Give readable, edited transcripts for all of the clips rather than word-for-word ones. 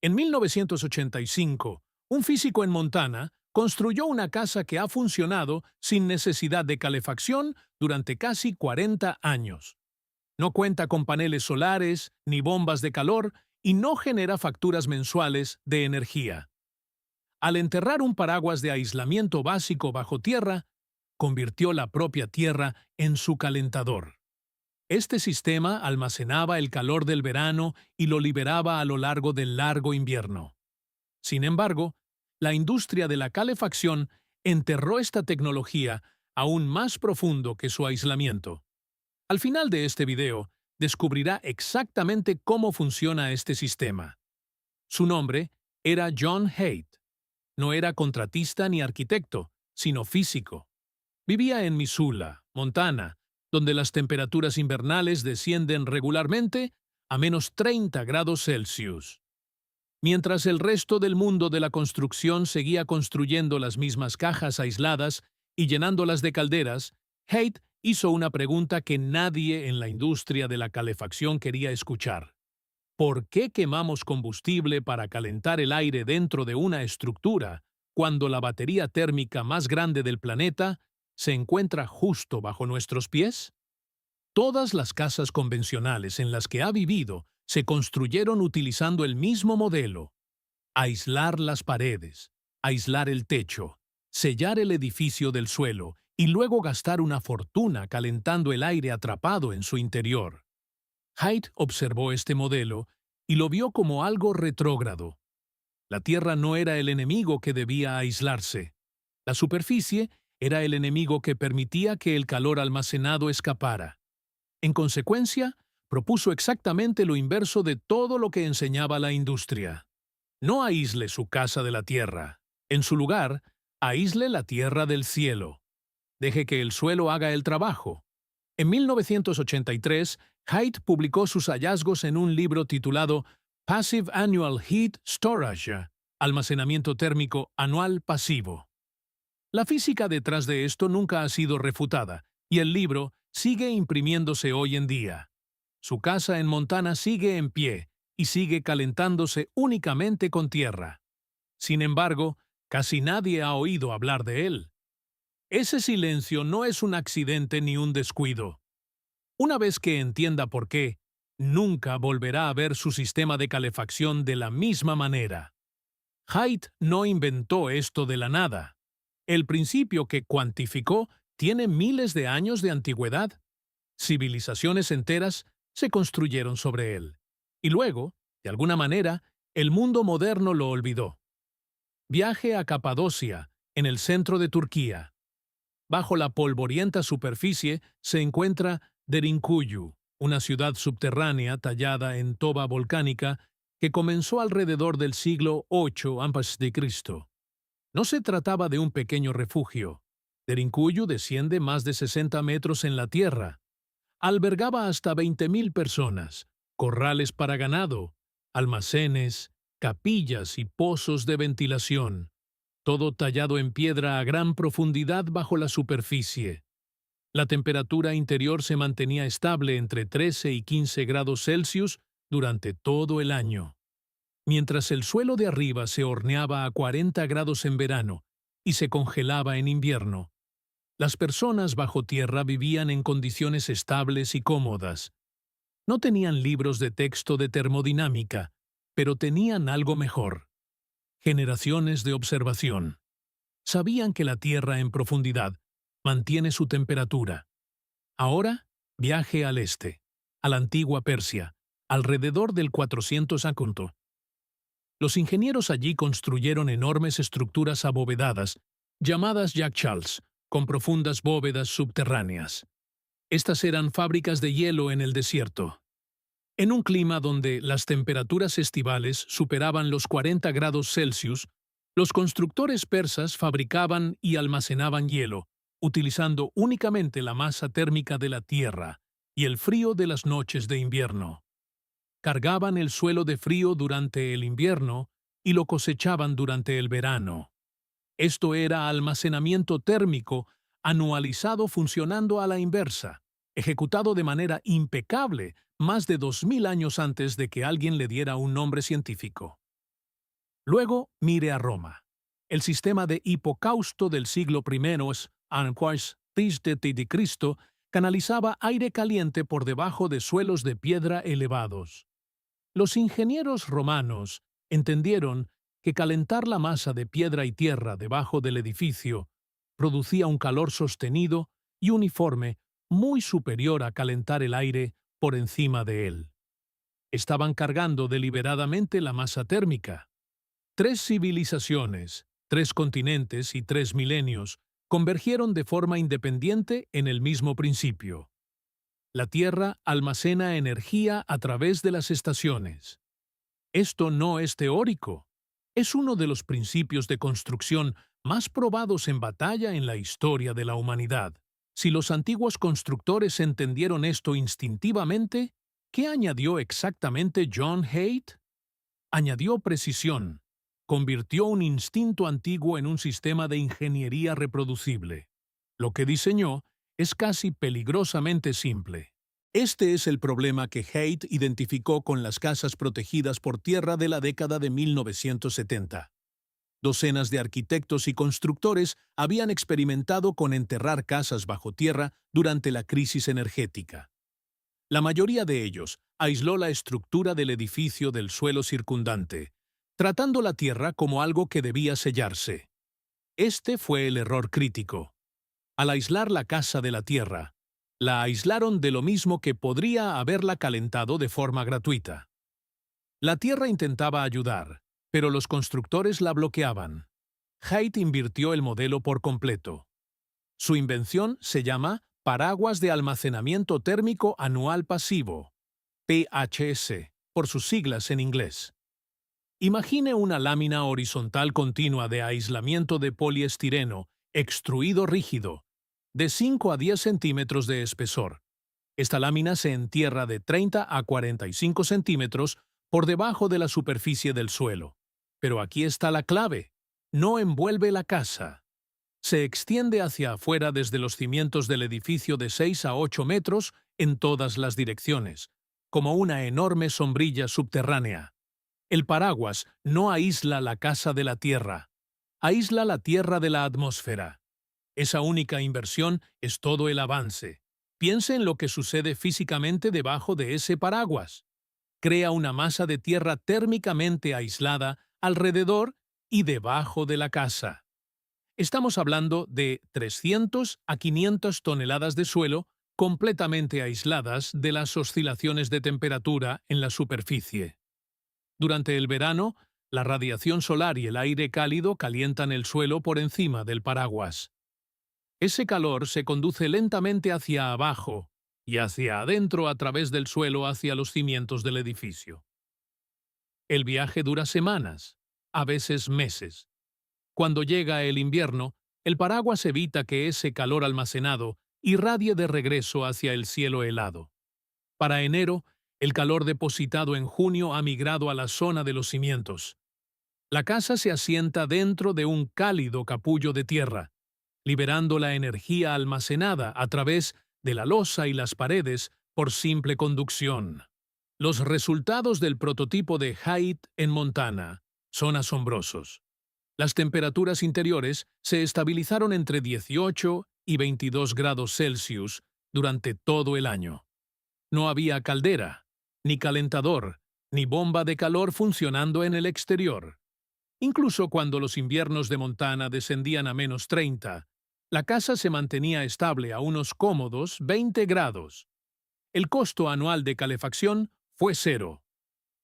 En 1985, un físico en Montana construyó una casa que ha funcionado sin necesidad de calefacción durante casi 40 años. No cuenta con paneles solares ni bombas de calor y no genera facturas mensuales de energía. Al enterrar un paraguas de aislamiento básico bajo tierra, convirtió la propia tierra en su calentador. Este sistema almacenaba el calor del verano y lo liberaba a lo largo del largo invierno. Sin embargo, la industria de la calefacción enterró esta tecnología aún más profundo que su aislamiento. Al final de este video, descubrirá exactamente cómo funciona este sistema. Su nombre era John Haidt. No era contratista ni arquitecto, sino físico. Vivía en Missoula, Montana, donde las temperaturas invernales descienden regularmente a -30 °C. Mientras el resto del mundo de la construcción seguía construyendo las mismas cajas aisladas y llenándolas de calderas, Haidt hizo una pregunta que nadie en la industria de la calefacción quería escuchar. ¿Por qué quemamos combustible para calentar el aire dentro de una estructura cuando la batería térmica más grande del planeta se encuentra justo bajo nuestros pies? Todas las casas convencionales en las que ha vivido se construyeron utilizando el mismo modelo: aislar las paredes, aislar el techo, sellar el edificio del suelo y luego gastar una fortuna calentando el aire atrapado en su interior. Haidt observó este modelo y lo vio como algo retrógrado. La Tierra no era el enemigo que debía aislarse. La superficie era el enemigo que permitía que el calor almacenado escapara. En consecuencia, propuso exactamente lo inverso de todo lo que enseñaba la industria. No aísle su casa de la tierra. En su lugar, aísle la tierra del cielo. Deje que el suelo haga el trabajo. En 1983, Haidt publicó sus hallazgos en un libro titulado Passive Annual Heat Storage, almacenamiento térmico anual pasivo. La física detrás de esto nunca ha sido refutada, y el libro sigue imprimiéndose hoy en día. Su casa en Montana sigue en pie y sigue calentándose únicamente con tierra. Sin embargo, casi nadie ha oído hablar de él. Ese silencio no es un accidente ni un descuido. Una vez que entienda por qué, nunca volverá a ver su sistema de calefacción de la misma manera. Haidt no inventó esto de la nada. El principio que cuantificó tiene miles de años de antigüedad. Civilizaciones enteras se construyeron sobre él. Y luego, de alguna manera, el mundo moderno lo olvidó. Viaje a Capadocia, en el centro de Turquía. Bajo la polvorienta superficie se encuentra Derinkuyu, una ciudad subterránea tallada en toba volcánica que comenzó alrededor del siglo VIII a.C. No se trataba de un pequeño refugio. Derinkuyu desciende más de 60 metros en la tierra. Albergaba hasta 20.000 personas, corrales para ganado, almacenes, capillas y pozos de ventilación. Todo tallado en piedra a gran profundidad bajo la superficie. La temperatura interior se mantenía estable entre 13 y 15 grados Celsius durante todo el año, mientras el suelo de arriba se horneaba a 40 grados en verano y se congelaba en invierno. Las personas bajo tierra vivían en condiciones estables y cómodas. No tenían libros de texto de termodinámica, pero tenían algo mejor: generaciones de observación. Sabían que la Tierra en profundidad mantiene su temperatura. Ahora, viaje al este, a la antigua Persia, alrededor del 400 a.C. Los ingenieros allí construyeron enormes estructuras abovedadas, llamadas yakshals, con profundas bóvedas subterráneas. Estas eran fábricas de hielo en el desierto. En un clima donde las temperaturas estivales superaban los 40 grados Celsius, los constructores persas fabricaban y almacenaban hielo, utilizando únicamente la masa térmica de la tierra y el frío de las noches de invierno. Cargaban el suelo de frío durante el invierno y lo cosechaban durante el verano. Esto era almacenamiento térmico anualizado funcionando a la inversa, ejecutado de manera impecable más de 2000 años antes de que alguien le diera un nombre científico. Luego, mire a Roma. El sistema de hipocausto del siglo I a.C. canalizaba aire caliente por debajo de suelos de piedra elevados. Los ingenieros romanos entendieron que calentar la masa de piedra y tierra debajo del edificio producía un calor sostenido y uniforme muy superior a calentar el aire por encima de él. Estaban cargando deliberadamente la masa térmica. 3 civilizaciones, 3 continentes y 3 milenios convergieron de forma independiente en el mismo principio. La Tierra almacena energía a través de las estaciones. Esto no es teórico. Es uno de los principios de construcción más probados en batalla en la historia de la humanidad. Si los antiguos constructores entendieron esto instintivamente, ¿qué añadió exactamente John Haidt? Añadió precisión. Convirtió un instinto antiguo en un sistema de ingeniería reproducible. Lo que diseñó es casi peligrosamente simple. Este es el problema que Haidt identificó con las casas protegidas por tierra de la década de 1970. Docenas de arquitectos y constructores habían experimentado con enterrar casas bajo tierra durante la crisis energética. La mayoría de ellos aisló la estructura del edificio del suelo circundante, tratando la tierra como algo que debía sellarse. Este fue el error crítico. Al aislar la casa de la tierra, la aislaron de lo mismo que podría haberla calentado de forma gratuita. La tierra intentaba ayudar, pero los constructores la bloqueaban. Haidt invirtió el modelo por completo. Su invención se llama Paraguas de Almacenamiento Térmico Anual Pasivo, PHS, por sus siglas en inglés. Imagine una lámina horizontal continua de aislamiento de poliestireno, extruido rígido, de 5 a 10 centímetros de espesor. Esta lámina se entierra de 30 a 45 centímetros por debajo de la superficie del suelo. Pero aquí está la clave. No envuelve la casa. Se extiende hacia afuera desde los cimientos del edificio de 6 a 8 metros en todas las direcciones, como una enorme sombrilla subterránea. El paraguas no aísla la casa de la tierra, aísla la tierra de la atmósfera. Esa única inversión es todo el avance. Piense en lo que sucede físicamente debajo de ese paraguas. Crea una masa de tierra térmicamente aislada alrededor y debajo de la casa. Estamos hablando de 300 a 500 toneladas de suelo completamente aisladas de las oscilaciones de temperatura en la superficie. Durante el verano, la radiación solar y el aire cálido calientan el suelo por encima del paraguas. Ese calor se conduce lentamente hacia abajo y hacia adentro a través del suelo hacia los cimientos del edificio. El viaje dura semanas, a veces meses. Cuando llega el invierno, el paraguas evita que ese calor almacenado irradie de regreso hacia el cielo helado. Para enero, el calor depositado en junio ha migrado a la zona de los cimientos. La casa se asienta dentro de un cálido capullo de tierra, liberando la energía almacenada a través de la losa y las paredes por simple conducción. Los resultados del prototipo de Haidt en Montana son asombrosos. Las temperaturas interiores se estabilizaron entre 18 y 22 grados Celsius durante todo el año. No había caldera, ni calentador, ni bomba de calor funcionando en el exterior. Incluso cuando los inviernos de Montana descendían a -30, la casa se mantenía estable a unos cómodos 20 grados. El costo anual de calefacción fue cero.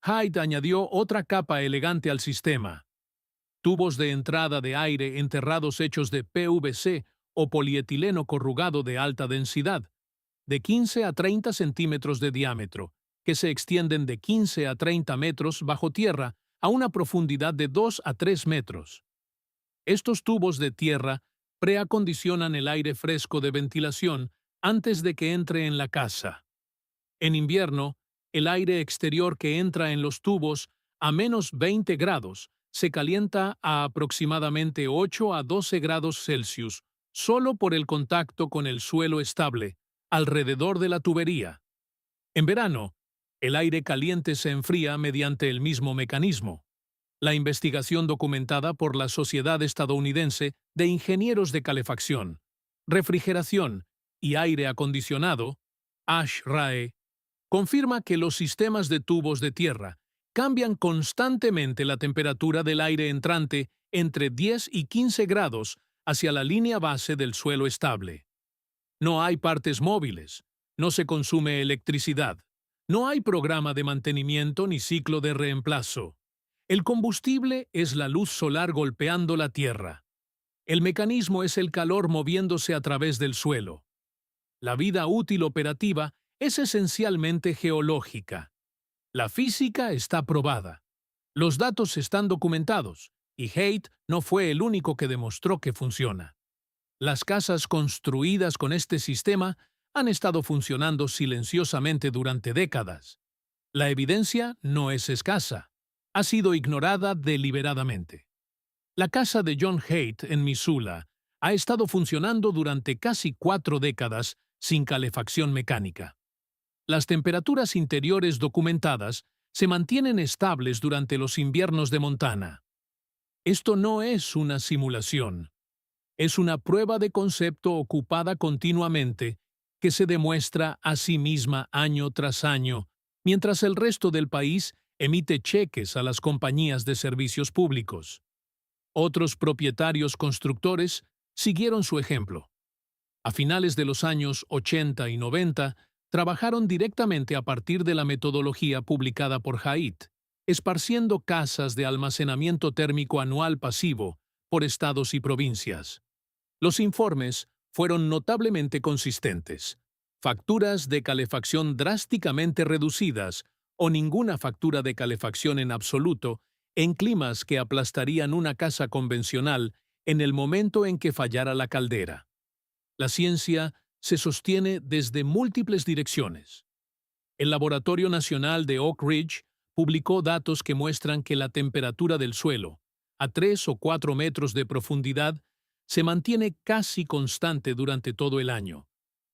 Haidt añadió otra capa elegante al sistema. Tubos de entrada de aire enterrados hechos de PVC o polietileno corrugado de alta densidad, de 15 a 30 centímetros de diámetro, que se extienden de 15 a 30 metros bajo tierra a una profundidad de 2 a 3 metros. Estos tubos de tierra preacondicionan el aire fresco de ventilación antes de que entre en la casa. En invierno, el aire exterior que entra en los tubos a -20 grados se calienta a aproximadamente 8 a 12 grados Celsius solo por el contacto con el suelo estable alrededor de la tubería. En verano, el aire caliente se enfría mediante el mismo mecanismo. La investigación documentada por la Sociedad Estadounidense de Ingenieros de Calefacción, Refrigeración y Aire Acondicionado, ASHRAE, confirma que los sistemas de tubos de tierra cambian constantemente la temperatura del aire entrante entre 10 y 15 grados hacia la línea base del suelo estable. No hay partes móviles, no se consume electricidad, no hay programa de mantenimiento ni ciclo de reemplazo. El combustible es la luz solar golpeando la tierra. El mecanismo es el calor moviéndose a través del suelo. La vida útil operativa es esencialmente geológica. La física está probada. Los datos están documentados, y Haidt no fue el único que demostró que funciona. Las casas construidas con este sistema han estado funcionando silenciosamente durante décadas. La evidencia no es escasa. Ha sido ignorada deliberadamente. La casa de John Haidt en Missoula ha estado funcionando durante casi 4 décadas sin calefacción mecánica. Las temperaturas interiores documentadas se mantienen estables durante los inviernos de Montana. Esto no es una simulación. Es una prueba de concepto ocupada continuamente que se demuestra a sí misma año tras año, mientras el resto del país emite cheques a las compañías de servicios públicos. Otros propietarios constructores siguieron su ejemplo. A finales de los años 80 y 90, trabajaron directamente a partir de la metodología publicada por Haidt, esparciendo casas de almacenamiento térmico anual pasivo por estados y provincias. Los informes fueron notablemente consistentes. Facturas de calefacción drásticamente reducidas o ninguna factura de calefacción en absoluto en climas que aplastarían una casa convencional en el momento en que fallara la caldera. La ciencia se sostiene desde múltiples direcciones. El Laboratorio Nacional de Oak Ridge publicó datos que muestran que la temperatura del suelo, a 3 o 4 metros de profundidad, se mantiene casi constante durante todo el año,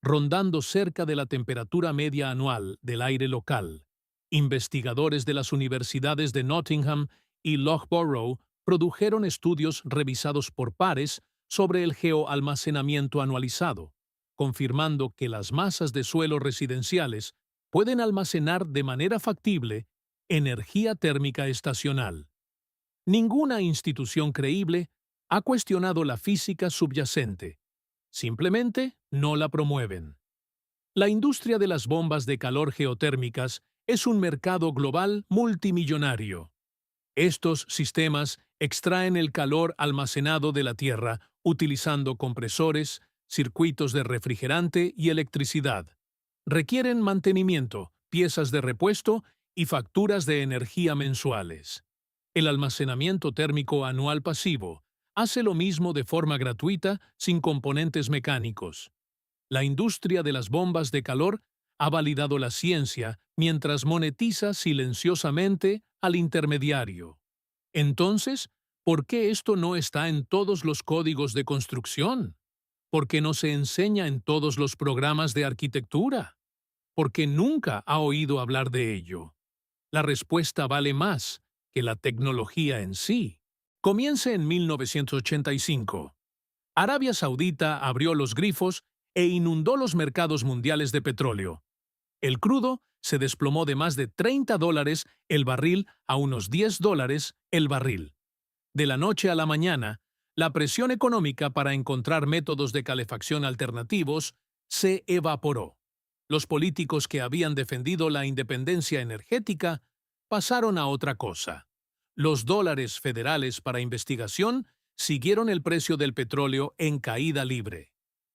rondando cerca de la temperatura media anual del aire local. Investigadores de las universidades de Nottingham y Loughborough produjeron estudios revisados por pares sobre el geoalmacenamiento anualizado, confirmando que las masas de suelo residenciales pueden almacenar de manera factible energía térmica estacional. Ninguna institución creíble ha cuestionado la física subyacente. Simplemente no la promueven. La industria de las bombas de calor geotérmicas es un mercado global multimillonario. Estos sistemas extraen el calor almacenado de la Tierra utilizando compresores, circuitos de refrigerante y electricidad. Requieren mantenimiento, piezas de repuesto y facturas de energía mensuales. El almacenamiento térmico anual pasivo hace lo mismo de forma gratuita sin componentes mecánicos. La industria de las bombas de calor ha validado la ciencia mientras monetiza silenciosamente al intermediario. Entonces, ¿por qué esto no está en todos los códigos de construcción? ¿Por qué no se enseña en todos los programas de arquitectura? ¿Por qué nunca ha oído hablar de ello? La respuesta vale más que la tecnología en sí. Comienza en 1985. Arabia Saudita abrió los grifos e inundó los mercados mundiales de petróleo. El crudo se desplomó de más de $30 el barril a unos $10 el barril. De la noche a la mañana, la presión económica para encontrar métodos de calefacción alternativos se evaporó. Los políticos que habían defendido la independencia energética pasaron a otra cosa. Los dólares federales para investigación siguieron el precio del petróleo en caída libre.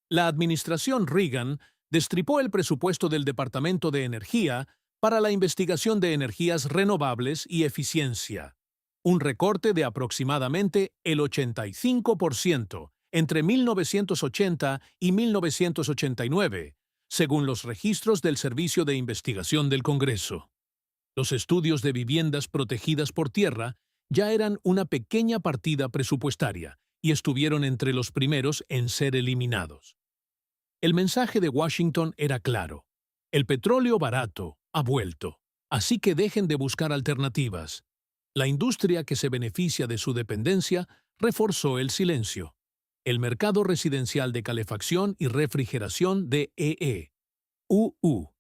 La administración Reagan destripó el presupuesto del Departamento de Energía para la investigación de energías renovables y eficiencia, un recorte de aproximadamente el 85% entre 1980 y 1989, según los registros del Servicio de Investigación del Congreso. Los estudios de viviendas protegidas por tierra ya eran una pequeña partida presupuestaria y estuvieron entre los primeros en ser eliminados. El mensaje de Washington era claro: el petróleo barato ha vuelto, así que dejen de buscar alternativas. La industria que se beneficia de su dependencia reforzó el silencio. El mercado residencial de calefacción y refrigeración de UU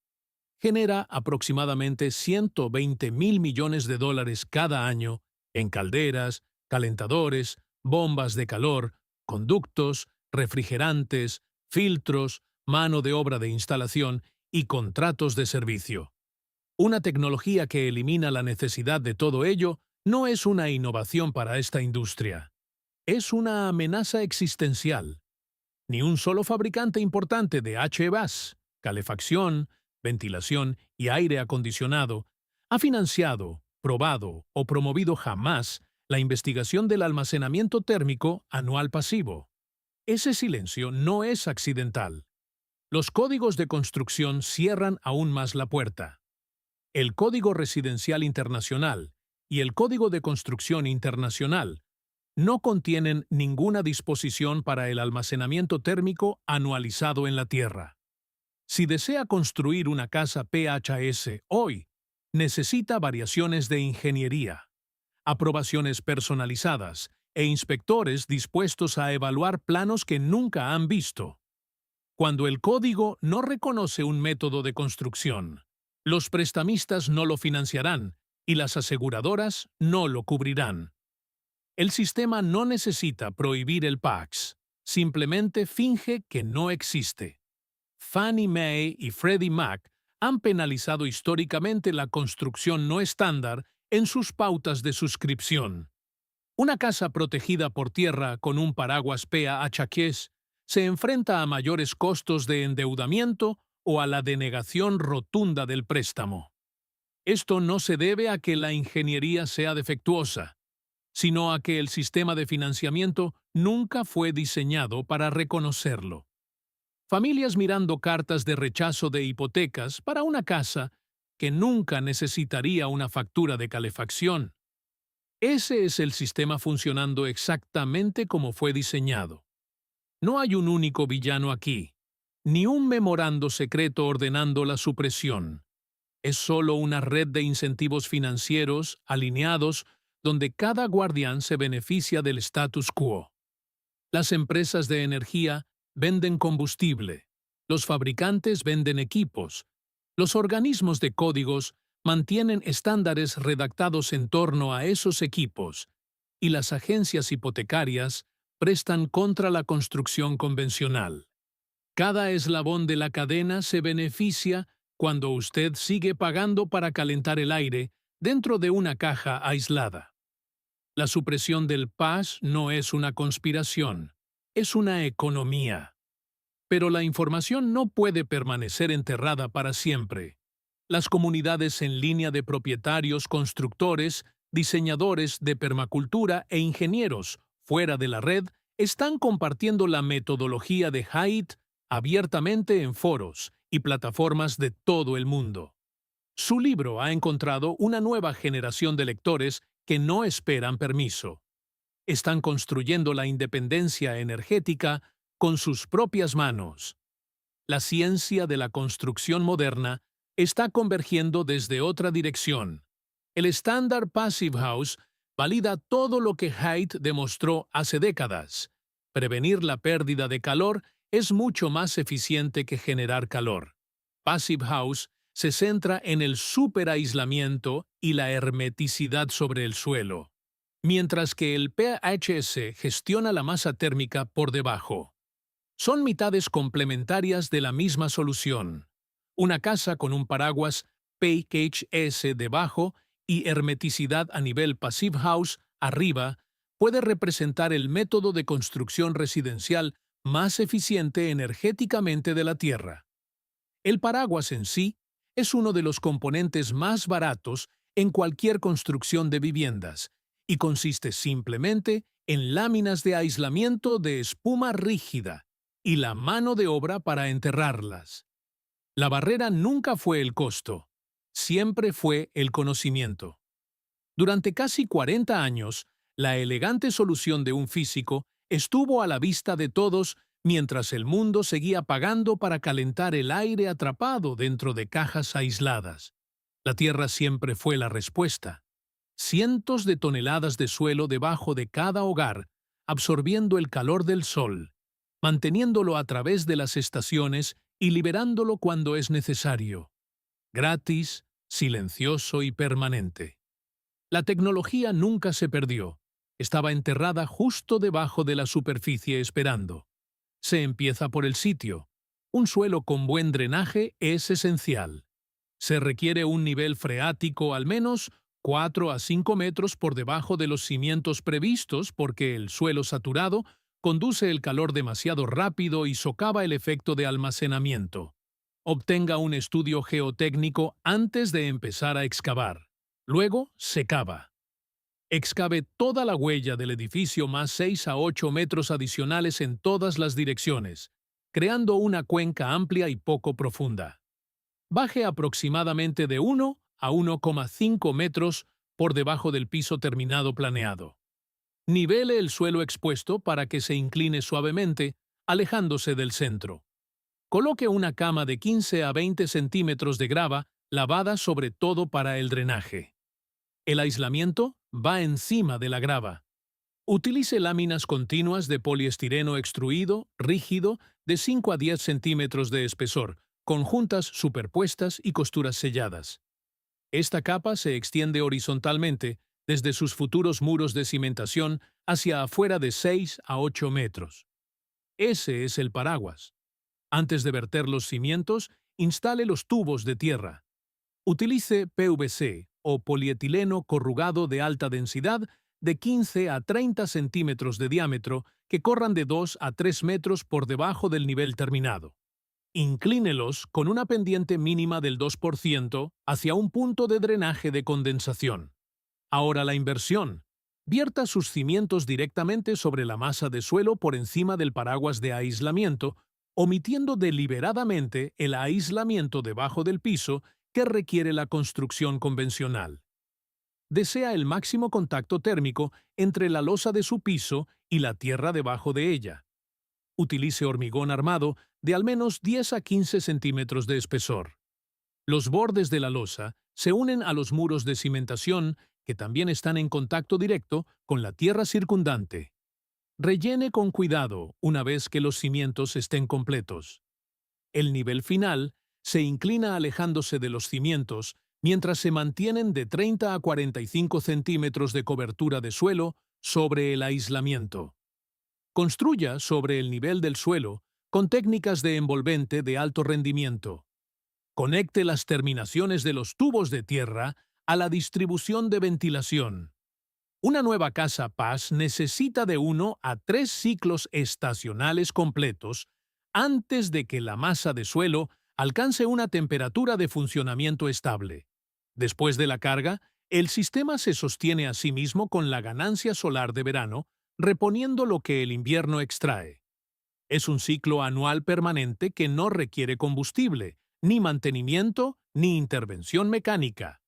genera aproximadamente 120 mil millones de dólares cada año en calderas, calentadores, bombas de calor, conductos, refrigerantes, filtros, mano de obra de instalación y contratos de servicio. Una tecnología que elimina la necesidad de todo ello no es una innovación para esta industria. Es una amenaza existencial. Ni un solo fabricante importante de HVAC, calefacción, ventilación y aire acondicionado ha financiado, probado o promovido jamás la investigación del almacenamiento térmico anual pasivo. Ese silencio no es accidental. Los códigos de construcción cierran aún más la puerta. El Código Residencial Internacional y el Código de Construcción Internacional no contienen ninguna disposición para el almacenamiento térmico anualizado en la Tierra. Si desea construir una casa PHS hoy, necesita variaciones de ingeniería, aprobaciones personalizadas e inspectores dispuestos a evaluar planos que nunca han visto. Cuando el código no reconoce un método de construcción, los prestamistas no lo financiarán y las aseguradoras no lo cubrirán. El sistema no necesita prohibir el PAX, simplemente finge que no existe. Fannie Mae y Freddie Mac han penalizado históricamente la construcción no estándar en sus pautas de suscripción. Una casa protegida por tierra con un paraguas PHS se enfrenta a mayores costos de endeudamiento o a la denegación rotunda del préstamo. Esto no se debe a que la ingeniería sea defectuosa, sino a que el sistema de financiamiento nunca fue diseñado para reconocerlo. Familias mirando cartas de rechazo de hipotecas para una casa que nunca necesitaría una factura de calefacción. Ese es el sistema funcionando exactamente como fue diseñado. No hay un único villano aquí, ni un memorando secreto ordenando la supresión. Es solo una red de incentivos financieros alineados donde cada guardián se beneficia del status quo. Las empresas de energía venden combustible, los fabricantes venden equipos, los organismos de códigos mantienen estándares redactados en torno a esos equipos, y las agencias hipotecarias prestan contra la construcción convencional. Cada eslabón de la cadena se beneficia cuando usted sigue pagando para calentar el aire dentro de una caja aislada. La supresión del PAS no es una conspiración, es una economía. Pero la información no puede permanecer enterrada para siempre. Las comunidades en línea de propietarios, constructores, diseñadores de permacultura e ingenieros fuera de la red están compartiendo la metodología de Haidt abiertamente en foros y plataformas de todo el mundo. Su libro ha encontrado una nueva generación de lectores que no esperan permiso. Están construyendo la independencia energética con sus propias manos. La ciencia de la construcción moderna está convergiendo desde otra dirección. El estándar Passive House valida todo lo que Haidt demostró hace décadas. Prevenir la pérdida de calor es mucho más eficiente que generar calor. Passive House se centra en el superaislamiento y la hermeticidad sobre el suelo, mientras que el PHS gestiona la masa térmica por debajo. Son mitades complementarias de la misma solución. Una casa con un paraguas PHS debajo y hermeticidad a nivel Passive House arriba puede representar el método de construcción residencial más eficiente energéticamente de la Tierra. El paraguas en sí es uno de los componentes más baratos en cualquier construcción de viviendas y consiste simplemente en láminas de aislamiento de espuma rígida y la mano de obra para enterrarlas. La barrera nunca fue el costo, siempre fue el conocimiento. Durante casi 40 años, la elegante solución de un físico estuvo a la vista de todos mientras el mundo seguía pagando para calentar el aire atrapado dentro de cajas aisladas. La Tierra siempre fue la respuesta. cientos de toneladas de suelo debajo de cada hogar, absorbiendo el calor del sol, manteniéndolo a través de las estaciones y liberándolo cuando es necesario. Gratis, silencioso y permanente. La tecnología nunca se perdió. Estaba enterrada justo debajo de la superficie esperando. Se empieza por el sitio. Un suelo con buen drenaje es esencial. Se requiere un nivel freático al menos 4 a 5 metros por debajo de los cimientos previstos porque el suelo saturado conduce el calor demasiado rápido y socava el efecto de almacenamiento. Obtenga un estudio geotécnico antes de empezar a excavar. Luego, se cava. Excave toda la huella del edificio más 6 a 8 metros adicionales en todas las direcciones, creando una cuenca amplia y poco profunda. Baje aproximadamente de 1 a 1,5 metros por debajo del piso terminado planeado. Nivele el suelo expuesto para que se incline suavemente, alejándose del centro. Coloque una cama de 15 a 20 centímetros de grava lavada sobre todo para el drenaje. El aislamiento va encima de la grava. Utilice láminas continuas de poliestireno extruido, rígido, de 5 a 10 centímetros de espesor, con juntas superpuestas y costuras selladas. Esta capa se extiende horizontalmente desde sus futuros muros de cimentación hacia afuera de 6 a 8 metros. Ese es el paraguas. Antes de verter los cimientos, instale los tubos de tierra. Utilice PVC o polietileno corrugado de alta densidad de 15 a 30 centímetros de diámetro que corran de 2 a 3 metros por debajo del nivel terminado. Inclínelos con una pendiente mínima del 2% hacia un punto de drenaje de condensación. Ahora la inversión. Vierta sus cimientos directamente sobre la masa de suelo por encima del paraguas de aislamiento, omitiendo deliberadamente el aislamiento debajo del piso que requiere la construcción convencional. Desea el máximo contacto térmico entre la losa de su piso y la tierra debajo de ella. Utilice hormigón armado de al menos 10 a 15 centímetros de espesor. Los bordes de la losa se unen a los muros de cimentación que también están en contacto directo con la tierra circundante. Rellene con cuidado una vez que los cimientos estén completos. El nivel final se inclina alejándose de los cimientos mientras se mantienen de 30 a 45 centímetros de cobertura de suelo sobre el aislamiento. Construya sobre el nivel del suelo con técnicas de envolvente de alto rendimiento. Conecte las terminaciones de los tubos de tierra a la distribución de ventilación. Una nueva casa Paz necesita de 1 a 3 ciclos estacionales completos antes de que la masa de suelo alcance una temperatura de funcionamiento estable. Después de la carga, el sistema se sostiene a sí mismo con la ganancia solar de verano, reponiendo lo que el invierno extrae. Es un ciclo anual permanente que no requiere combustible, ni mantenimiento, ni intervención mecánica.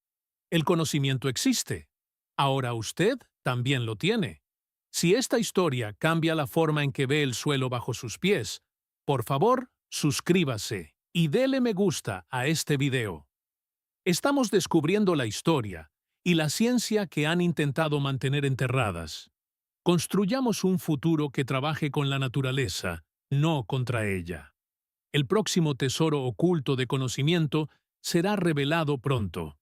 El conocimiento existe. Ahora usted también lo tiene. Si esta historia cambia la forma en que ve el suelo bajo sus pies, por favor, suscríbase y dele me gusta a este video. Estamos descubriendo la historia y la ciencia que han intentado mantener enterradas. Construyamos un futuro que trabaje con la naturaleza, no contra ella. El próximo tesoro oculto de conocimiento será revelado pronto.